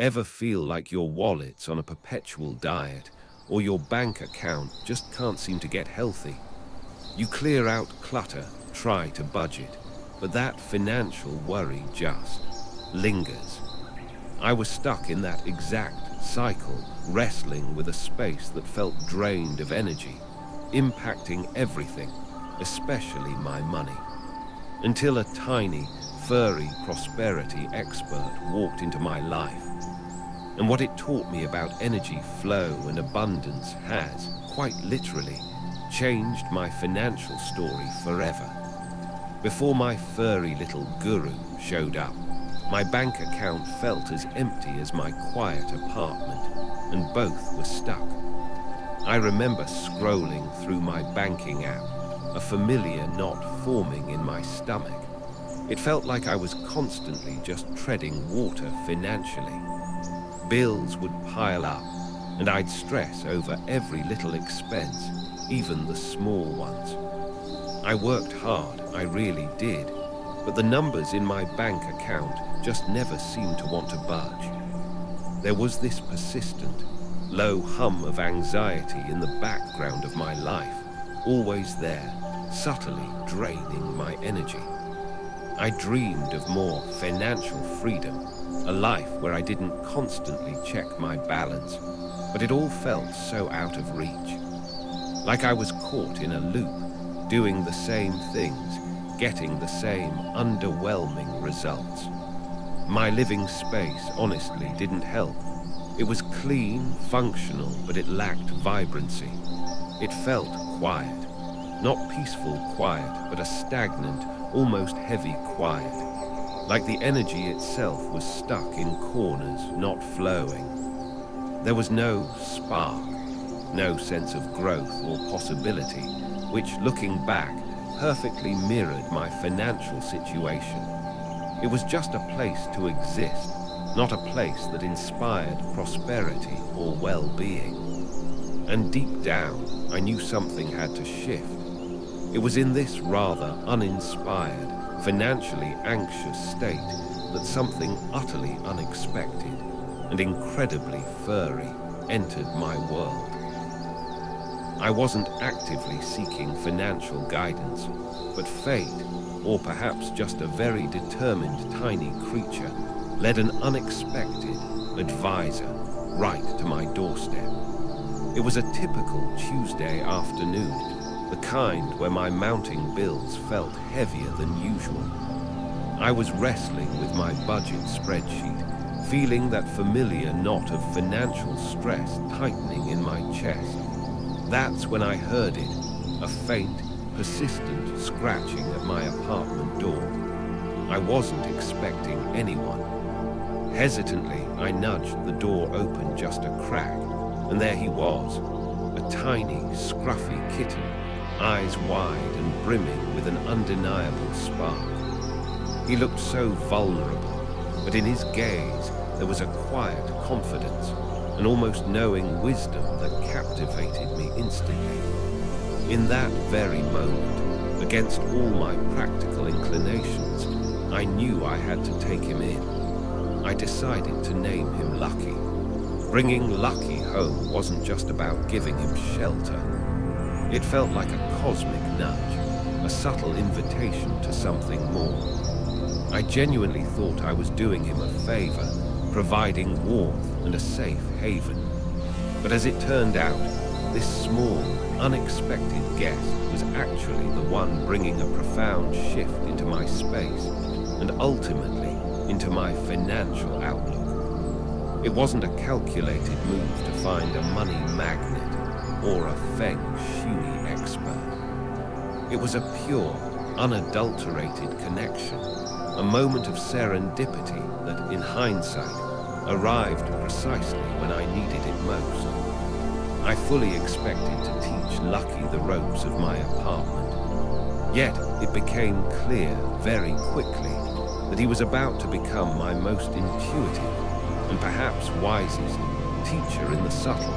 Ever feel like your wallet's on a perpetual diet, or your bank account just can't seem to get healthy? You clear out clutter, try to budget, but that financial worry just lingers. I was stuck in that exact cycle, wrestling with a space that felt drained of energy, impacting everything, especially my money. Until a tiny, furry prosperity expert walked into my life. And what it taught me about energy flow and abundance has, quite literally, changed my financial story forever. Before my furry little guru showed up, my bank account felt as empty as my quiet apartment, and both were stuck. I remember scrolling through my banking app, a familiar knot forming in my stomach. It felt like I was constantly just treading water financially. Bills would pile up, and I'd stress over every little expense, even the small ones. I worked hard, I really did, but the numbers in my bank account just never seemed to want to budge. There was this persistent, low hum of anxiety in the background of my life, always there, subtly draining my energy. I dreamed of more financial freedom, a life where I didn't constantly check my balance, but it all felt so out of reach. Like I was caught in a loop, doing the same things, getting the same underwhelming results. My living space honestly didn't help. It was clean, functional, but it lacked vibrancy. It felt quiet. Not peaceful quiet, but a stagnant, almost heavy quiet. Like the energy itself was stuck in corners, not flowing. There was no spark, no sense of growth or possibility, which, looking back, perfectly mirrored my financial situation. It was just a place to exist, not a place that inspired prosperity or well-being. And deep down, I knew something had to shift. It was in this rather uninspired, financially anxious state that something utterly unexpected and incredibly furry entered my world. I wasn't actively seeking financial guidance, but fate, or perhaps just a very determined tiny creature, led an unexpected advisor right to my doorstep. It was a typical Tuesday afternoon, the kind where my mounting bills felt heavier than usual. I was wrestling with my budget spreadsheet, feeling that familiar knot of financial stress tightening in my chest. That's when I heard it, a faint, persistent scratching at my apartment door. I wasn't expecting anyone. Hesitantly, I nudged the door open just a crack, and there he was, a tiny, scruffy kitten, eyes wide and brimming with an undeniable spark. He looked so vulnerable, but in his gaze there was a quiet confidence, an almost knowing wisdom that captivated me instantly. In that very moment, against all my practical inclinations, I knew I had to take him in. I decided to name him Lucky. Bringing Lucky home wasn't just about giving him shelter. It felt like a cosmic nudge, a subtle invitation to something more. I genuinely thought I was doing him a favor, providing warmth and a safe haven. But as it turned out, this small, unexpected guest was actually the one bringing a profound shift into my space and ultimately into my financial outlook. It wasn't a calculated move to find a money magnet or a Feng Shui expert. It was a pure, unadulterated connection, a moment of serendipity that, in hindsight, arrived precisely when I needed it most. I fully expected to teach Lucky the ropes of my apartment. Yet it became clear very quickly that he was about to become my most intuitive and perhaps wisest teacher in the subtle,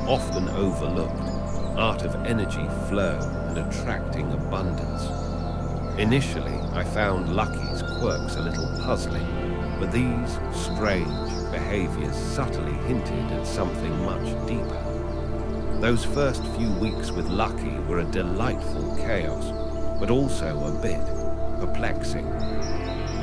often overlooked, art of energy flow and attracting abundance. Initially, I found Lucky's quirks a little puzzling, But these strange behaviors subtly hinted at something much deeper. Those first few weeks with Lucky were a delightful chaos, but also a bit perplexing.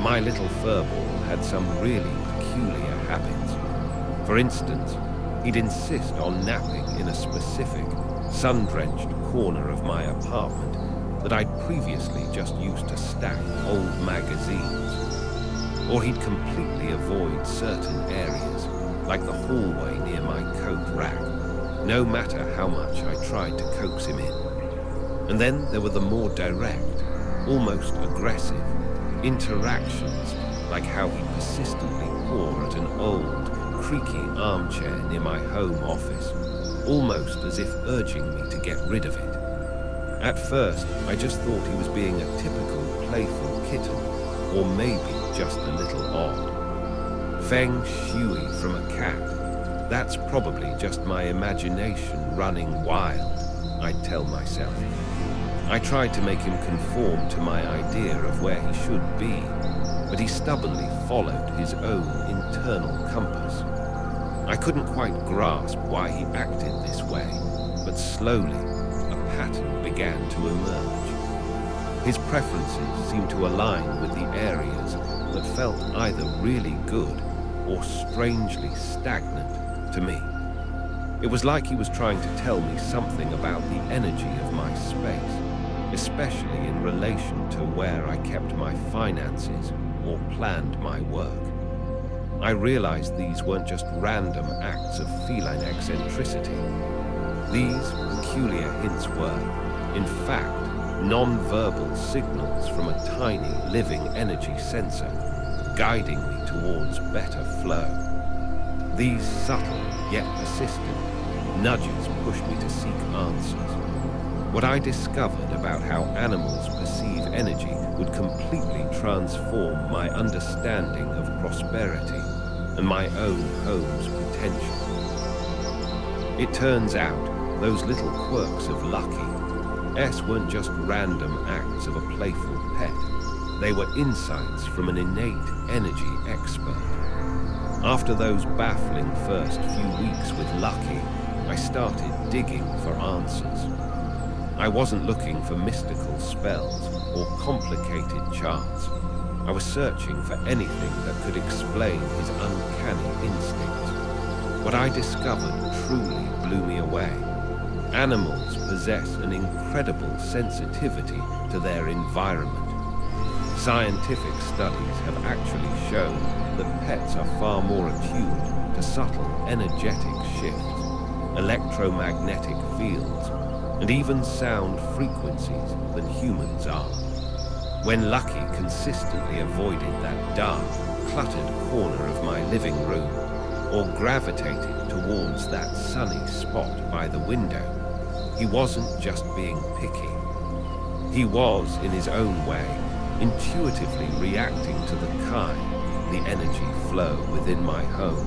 My little furball had some really peculiar habits. For instance, he'd insist on napping in a specific, sun-drenched corner of my apartment that I'd previously just used to stack old magazines. Or he'd completely avoid certain areas, like the hallway near my coat rack, no matter how much I tried to coax him in. And then there were the more direct, almost aggressive, interactions, like how he persistently paw at an old, creaky armchair near my home office, almost as if urging me to get rid of it. At first, I just thought he was being a typical playful kitten, or maybe just a little odd. Feng Shui from a cat. That's probably just my imagination running wild, I'd tell myself. I tried to make him conform to my idea of where he should be, but he stubbornly followed his own internal compass. I couldn't quite grasp why he acted this way, but slowly, a pattern began to emerge. His preferences seemed to align with the areas that felt either really good or strangely stagnant to me. It was like he was trying to tell me something about the energy of my space, especially in relation to where I kept my finances or planned my work. I realized these weren't just random acts of feline eccentricity. These peculiar hints were, in fact, non-verbal signals from a tiny living energy sensor, guiding me towards better flow. These subtle yet persistent nudges pushed me to seek answers. What I discovered about how animals perceive energy would completely transform my understanding of prosperity and my own home's potential. It turns out those little quirks of Lucky weren't just random acts of a playful pet. They were insights from an innate energy expert. After those baffling first few weeks with Lucky, I started digging for answers. I wasn't looking for mystical spells or complicated charts. I was searching for anything that could explain his uncanny instincts. What I discovered truly blew me away. Animals possess an incredible sensitivity to their environment. Scientific studies have actually shown that pets are far more attuned to subtle energetic shifts, electromagnetic fields, and even sound frequencies than humans are. When Lucky consistently avoided that dark, cluttered corner of my living room, or gravitated towards that sunny spot by the window, he wasn't just being picky. He was, in his own way, intuitively reacting to the energy flow within my home.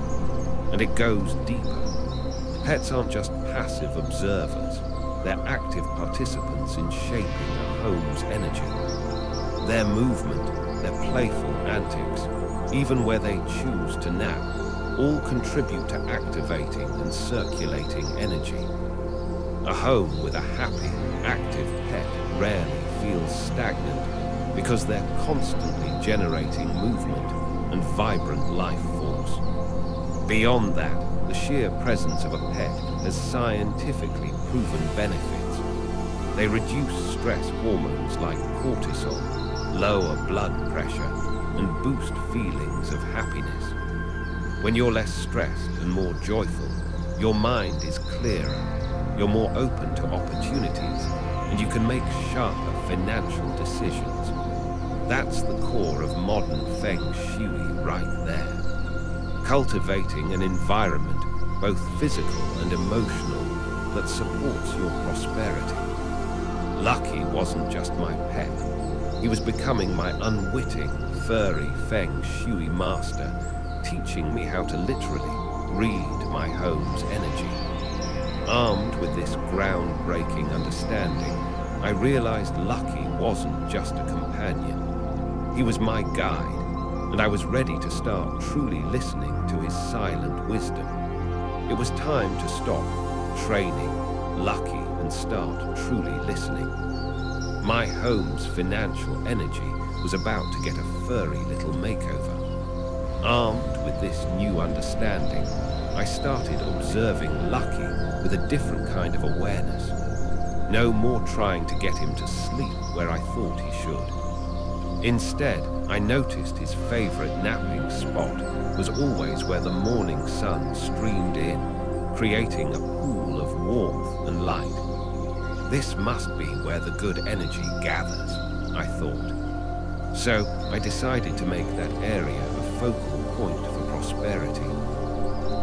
And it goes deeper. Pets aren't just passive observers. They're active participants in shaping a home's energy. Their movement, their playful antics, even where they choose to nap, all contribute to activating and circulating energy. A home with a happy, active pet rarely feels stagnant because they're constantly generating movement and vibrant life force. Beyond that, the sheer presence of a pet has scientifically proven benefits. They reduce stress hormones like cortisol, lower blood pressure, and boost feelings of happiness. When you're less stressed and more joyful, your mind is clearer, you're more open to opportunities, and you can make sharper financial decisions. That's the core of modern Feng Shui right there. Cultivating an environment, both physical and emotional, that supports your prosperity. Lucky wasn't just my pet. He was becoming my unwitting, furry Feng Shui master, teaching me how to literally read my home's energy. Armed with this groundbreaking understanding, I realized Lucky wasn't just a companion. He was my guide, and I was ready to start truly listening to his silent wisdom. It was time to stop training lucky and start truly listening. My home's financial energy was about to get a furry little makeover. Armed with this new understanding, I started observing Lucky with a different kind of awareness. No more trying to get him to sleep where I thought he should. Instead, I noticed his favorite napping spot was always where the morning sun streamed in, creating a pool of warmth and light. This must be where the good energy gathers, I thought. So I decided to make that area a focal point for prosperity.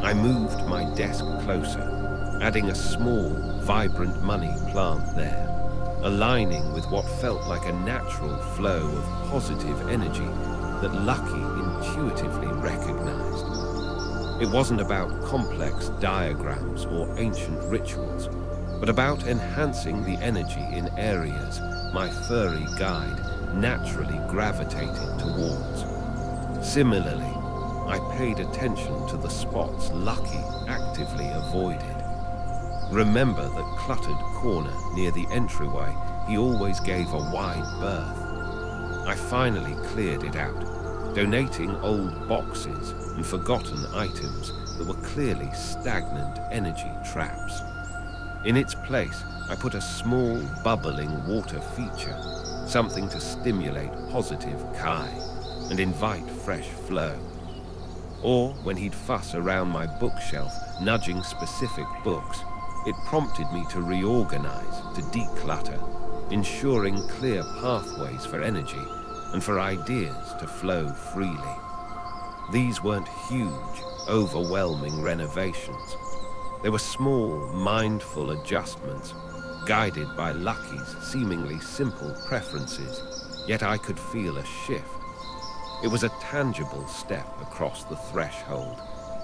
I moved my desk closer, adding a small, vibrant money plant there, aligning with what felt like a natural flow of positive energy that Lucky intuitively recognized. It wasn't about complex diagrams or ancient rituals, but about enhancing the energy in areas my furry guide naturally gravitated towards. Similarly, I paid attention to the spots Lucky actively avoided. Remember that cluttered corner near the entryway he always gave a wide berth. I finally cleared it out, donating old boxes and forgotten items that were clearly stagnant energy traps. In its place, I put a small, bubbling water feature, something to stimulate positive Kai and invite fresh flow. Or when he'd fuss around my bookshelf, nudging specific books, it prompted me to reorganize, to declutter, ensuring clear pathways for energy and for ideas to flow freely. These weren't huge, overwhelming renovations. They were small, mindful adjustments, guided by Lucky's seemingly simple preferences, yet I could feel a shift. It was a tangible step across the threshold,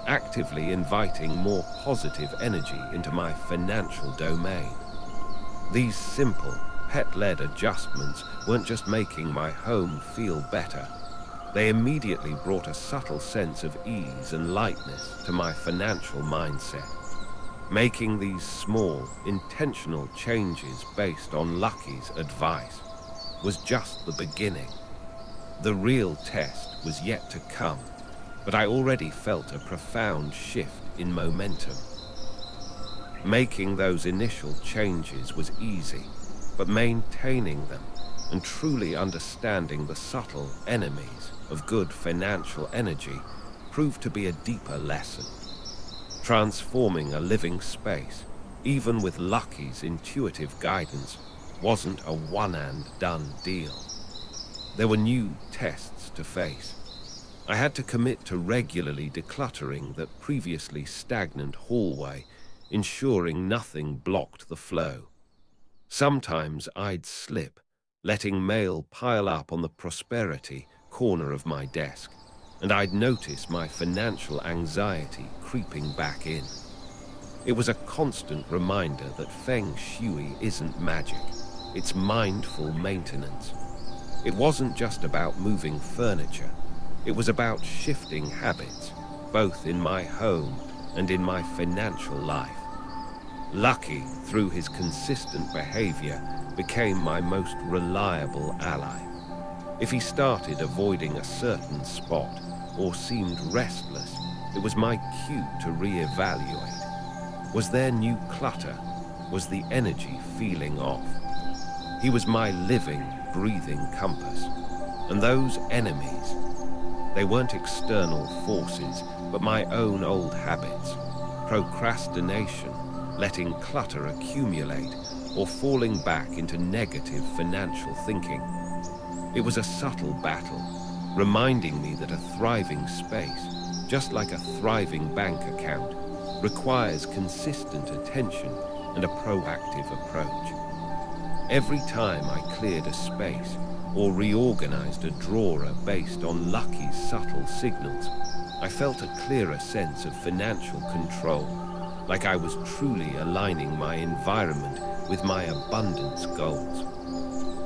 actively inviting more positive energy into my financial domain. These simple, pet-led adjustments weren't just making my home feel better. They immediately brought a subtle sense of ease and lightness to my financial mindset. Making these small, intentional changes based on Lucky's advice was just the beginning. The real test was yet to come, but I already felt a profound shift in momentum. Making those initial changes was easy, but maintaining them and truly understanding the subtle enemies of good financial energy proved to be a deeper lesson. Transforming a living space, even with Lucky's intuitive guidance, wasn't a one-and-done deal. There were new tests to face. I had to commit to regularly decluttering that previously stagnant hallway, ensuring nothing blocked the flow. Sometimes I'd slip, letting mail pile up on the prosperity corner of my desk, and I'd notice my financial anxiety creeping back in. It was a constant reminder that Feng Shui isn't magic, it's mindful maintenance. It wasn't just about moving furniture, it was about shifting habits, both in my home and in my financial life. Lucky, through his consistent behavior, became my most reliable ally. If he started avoiding a certain spot or seemed restless, it was my cue to reevaluate. Was there new clutter? Was the energy feeling off? He was my living, breathing compass. And those enemies, they weren't external forces, but my own old habits. Procrastination, letting clutter accumulate, or falling back into negative financial thinking. It was a subtle battle, reminding me that a thriving space, just like a thriving bank account, requires consistent attention and a proactive approach. Every time I cleared a space or reorganized a drawer based on Lucky's subtle signals, I felt a clearer sense of financial control, like I was truly aligning my environment with my abundance goals.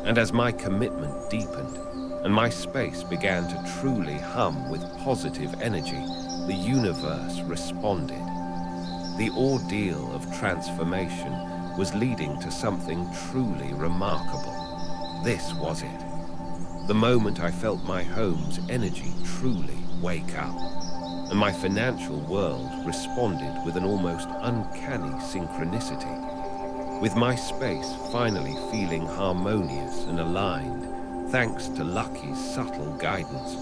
And as my commitment deepened, and my space began to truly hum with positive energy. The universe responded. The ordeal of transformation was leading to something truly remarkable. This was it. The moment I felt my home's energy truly wake up, and my financial world responded with an almost uncanny synchronicity. With my space finally feeling harmonious and aligned, thanks to Lucky's subtle guidance,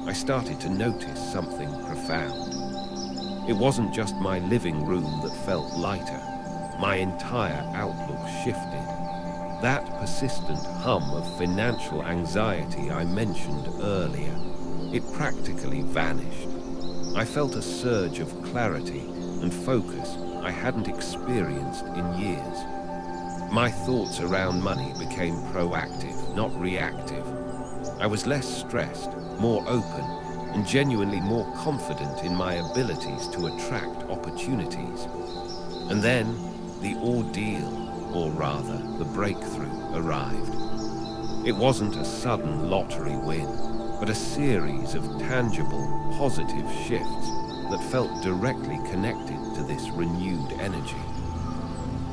I started to notice something profound. It wasn't just my living room that felt lighter. My entire outlook shifted. That persistent hum of financial anxiety I mentioned earlier, it practically vanished. I felt a surge of clarity and focus I hadn't experienced in years. My thoughts around money became proactive, not reactive. I was less stressed, more open, and genuinely more confident in my abilities to attract opportunities. And then the ordeal, or rather the breakthrough, arrived. It wasn't a sudden lottery win, but a series of tangible, positive shifts that felt directly connected to this renewed energy.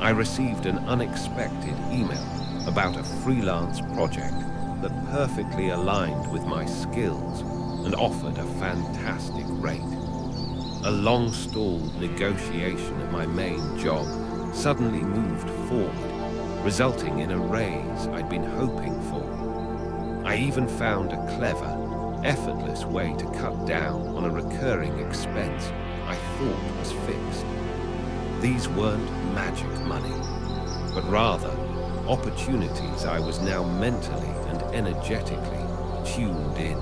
I received an unexpected email about a freelance project that perfectly aligned with my skills and offered a fantastic rate. A long-stalled negotiation at my main job suddenly moved forward, resulting in a raise I'd been hoping for. I even found a clever, effortless way to cut down on a recurring expense I thought was fixed. These weren't magic money, but rather opportunities I was now mentally and energetically tuned in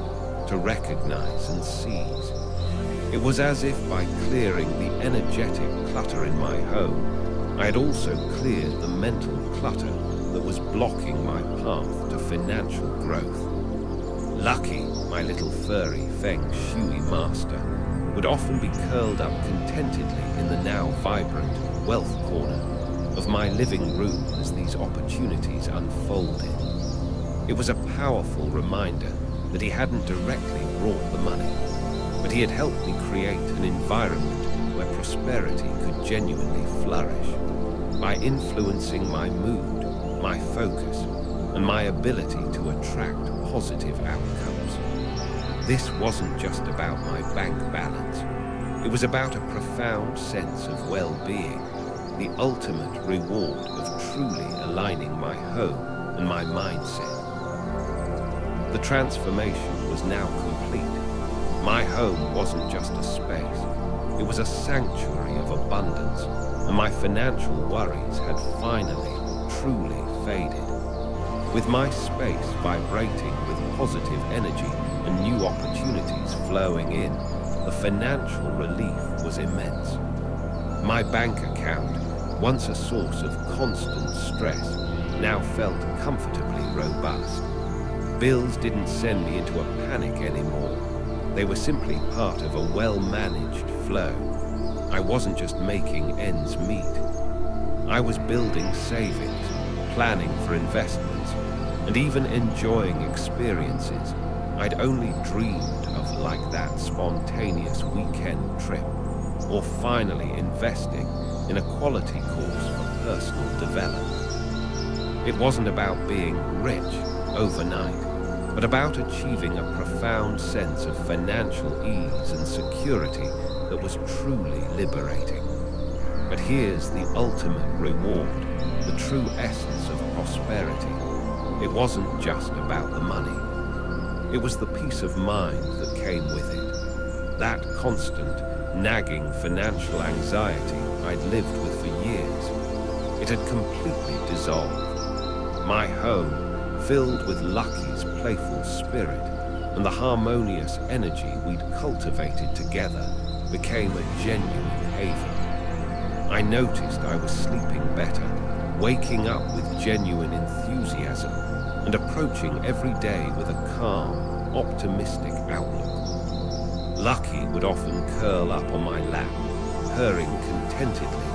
to recognize and seize. It was as if by clearing the energetic clutter in my home, I had also cleared the mental clutter that was blocking my path to financial growth. Lucky, my little furry Feng Shui master, would often be curled up contentedly in the now vibrant wealth corner of my living room as these opportunities unfolded. It was a powerful reminder that he hadn't directly brought the money, but he had helped me create an environment where prosperity could genuinely flourish by influencing my mood, my focus, and my ability to attract positive outcomes. This wasn't just about my bank balance. It was about a profound sense of well-being, the ultimate reward of truly aligning my home and my mindset. The transformation was now complete. My home wasn't just a space. It was a sanctuary of abundance, and my financial worries had finally, truly faded. With my space vibrating with positive energy and new opportunities flowing in, the financial relief was immense. My bank account, once a source of constant stress, now felt comfortably robust. Bills didn't send me into a panic anymore. They were simply part of a well-managed flow. I wasn't just making ends meet. I was building savings, planning for investments, and even enjoying experiences I'd only dreamed of, like that spontaneous weekend trip, or finally investing in a quality course for personal development. It wasn't about being rich overnight, but about achieving a profound sense of financial ease and security that was truly liberating. But here's the ultimate reward, the true essence of prosperity. It wasn't just about the money. It was the peace of mind that came with it. That constant, nagging financial anxiety I'd lived with for years. It had completely dissolved. My home, filled with Lucky's playful spirit and the harmonious energy we'd cultivated together, became a genuine haven. I noticed I was sleeping better, waking up with genuine enthusiasm, and approaching every day with a calm, optimistic outlook. Lucky would often curl up on my lap, purring contentedly,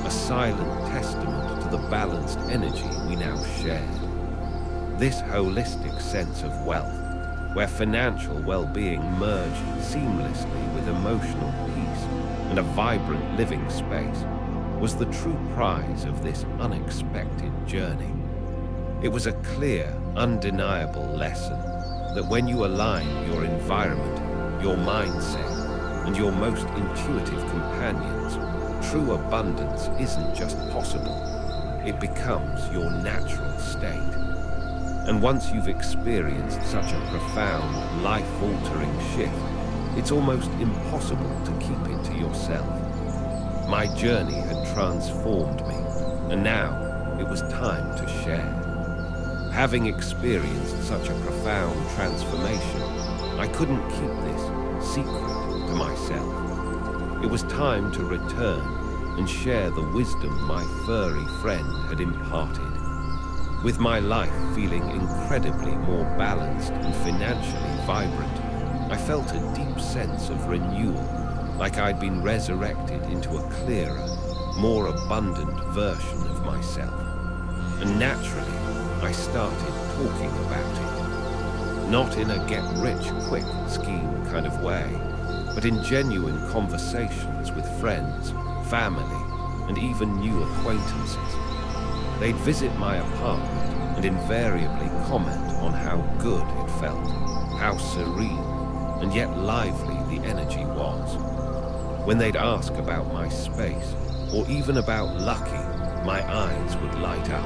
a silent testament to the balanced energy we now shared. This holistic sense of wealth, where financial well-being merged seamlessly with emotional peace and a vibrant living space, was the true prize of this unexpected journey. It was a clear, undeniable lesson that when you align your environment, your mindset, and your most intuitive companions, true abundance isn't just possible, it becomes your natural state. And once you've experienced such a profound, life-altering shift, it's almost impossible to keep it to yourself. My journey had transformed me, and now it was time to share. Having experienced such a profound transformation, I couldn't keep this secret to myself. It was time to return and share the wisdom my furry friend had imparted. With my life feeling incredibly more balanced and financially vibrant, I felt a deep sense of renewal, like I'd been resurrected into a clearer, more abundant version of myself. And naturally, I started talking about it. Not in a get-rich-quick scheme kind of way, but in genuine conversations with friends, family, and even new acquaintances. They'd visit my apartment and invariably comment on how good it felt, how serene and yet lively the energy was. When they'd ask about my space, or even about Lucky, my eyes would light up.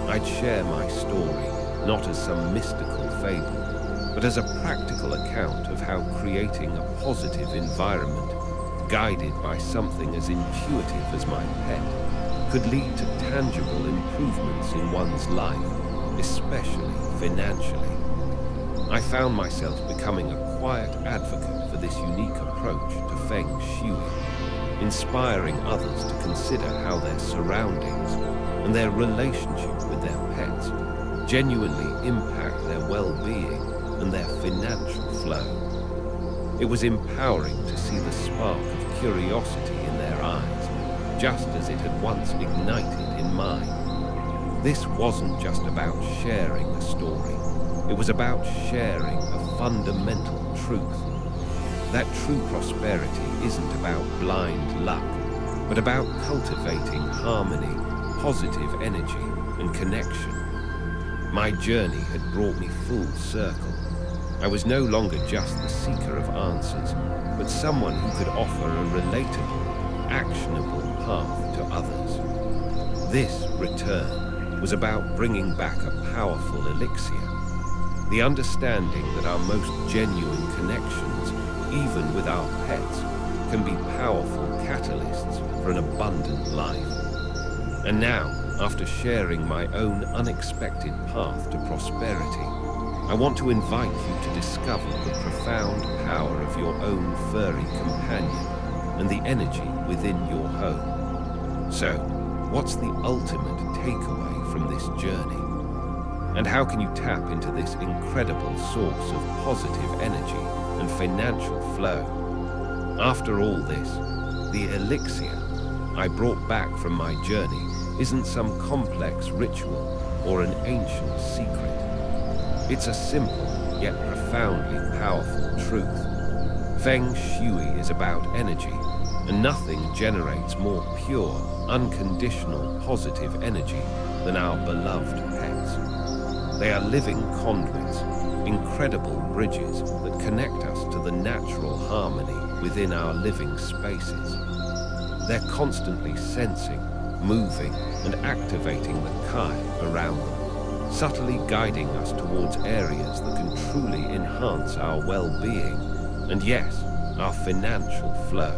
I'd share my story, not as some mystical fable, but as a practical account of how creating a positive environment, guided by something as intuitive as my pet, could lead to tangible improvements in one's life, especially financially. I found myself becoming a quiet advocate for this unique approach to Feng Shui, inspiring others to consider how their surroundings and their relationship with their pets genuinely impact their well-being and their financial flow. It was empowering to see the spark of curiosity in their eyes, just as it had once ignited in mine. This wasn't just about sharing a story. It was about sharing a fundamental truth. That true prosperity isn't about blind luck, but about cultivating harmony, positive energy, and connection. My journey had brought me full circle. I was no longer just the seeker of answers, but someone who could offer a relatable, actionable path to others. This return was about bringing back a powerful elixir, the understanding that our most genuine connections, even with our pets, can be powerful catalysts for an abundant life. And now, after sharing my own unexpected path to prosperity, I want to invite you to discover the profound power of your own furry companion and the energy within your home. So, what's the ultimate takeaway from this journey? And how can you tap into this incredible source of positive energy and financial flow? After all this, the elixir I brought back from my journey isn't some complex ritual or an ancient secret. It's a simple yet profoundly powerful truth. Feng Shui is about energy, and nothing generates more pure, unconditional, positive energy than our beloved pets. They are living conduits, incredible bridges that connect us to the natural harmony within our living spaces. They're constantly sensing, moving, and activating the Kai around them, subtly guiding us towards areas that can truly enhance our well-being and, yes, our financial flow.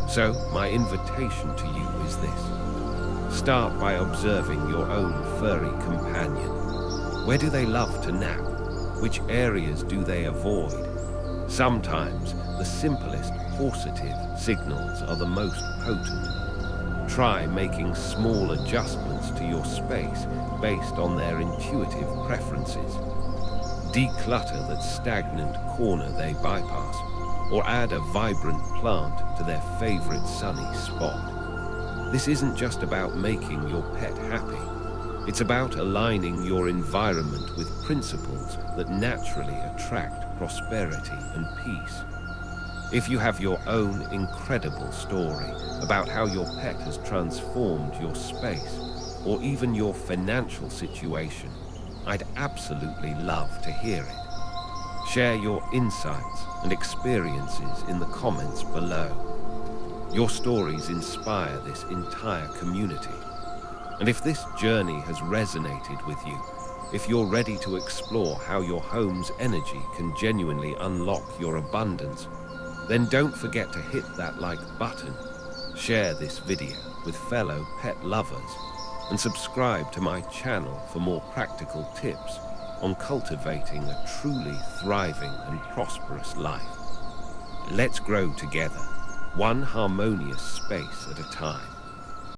So, my invitation to you is this. Start by observing your own furry companion. Where do they love to nap? Which areas do they avoid? Sometimes, the simplest positive signals are the most potent. Try making small adjustments to your space based on their intuitive preferences. Declutter that stagnant corner they bypass, or add a vibrant plant to their favorite sunny spot. This isn't just about making your pet happy. It's about aligning your environment with principles that naturally attract prosperity and peace. If you have your own incredible story about how your pet has transformed your space, or even your financial situation, I'd absolutely love to hear it. Share your insights and experiences in the comments below. Your stories inspire this entire community. And if this journey has resonated with you, if you're ready to explore how your home's energy can genuinely unlock your abundance, then don't forget to hit that like button, share this video with fellow pet lovers, and subscribe to my channel for more practical tips on cultivating a truly thriving and prosperous life. Let's grow together, one harmonious space at a time.